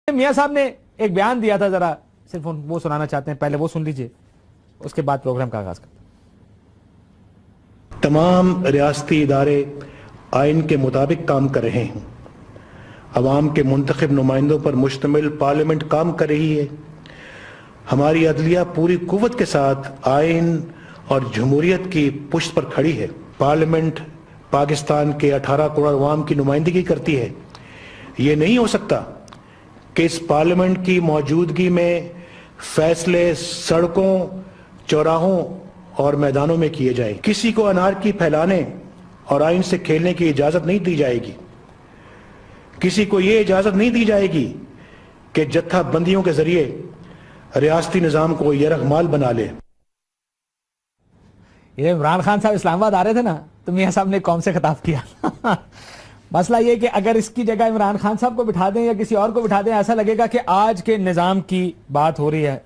میاں صاحب نے ایک بیان دیا تھا, ذرا صرف وہ سنانا چاہتے ہیں, پہلے وہ سن لیجئے, اس کے بعد پروگرام کا آغاز کرتے ہیں. تمام ریاستی ادارے آئین کے مطابق کام کر رہے ہیں. عوام کے منتخب نمائندوں پر مشتمل پارلیمنٹ کام کر رہی ہے. ہماری عدلیہ پوری قوت کے ساتھ آئین اور جمہوریت کی پشت پر کھڑی ہے. پارلیمنٹ پاکستان کے 18 کروڑ عوام کی نمائندگی کرتی ہے. یہ نہیں ہو سکتا کہ اس پارلیمنٹ کی موجودگی میں فیصلے سڑکوں, چوراہوں اور میدانوں میں کیے جائیں. کسی کو انارکی پھیلانے اور آئین سے کھیلنے کی اجازت نہیں دی جائے گی. کسی کو یہ اجازت نہیں دی جائے گی کہ جتھا بندیوں کے ذریعے ریاستی نظام کو یرغمال بنا لے. یہ عمران خان صاحب اسلام آباد آ رہے تھے نا, تو میاں صاحب نے قوم سے خطاب کیا. مسئلہ یہ کہ اگر اس کی جگہ عمران خان صاحب کو بٹھا دیں یا کسی اور کو بٹھا دیں, ایسا لگے گا کہ آج کے نظام کی بات ہو رہی ہے.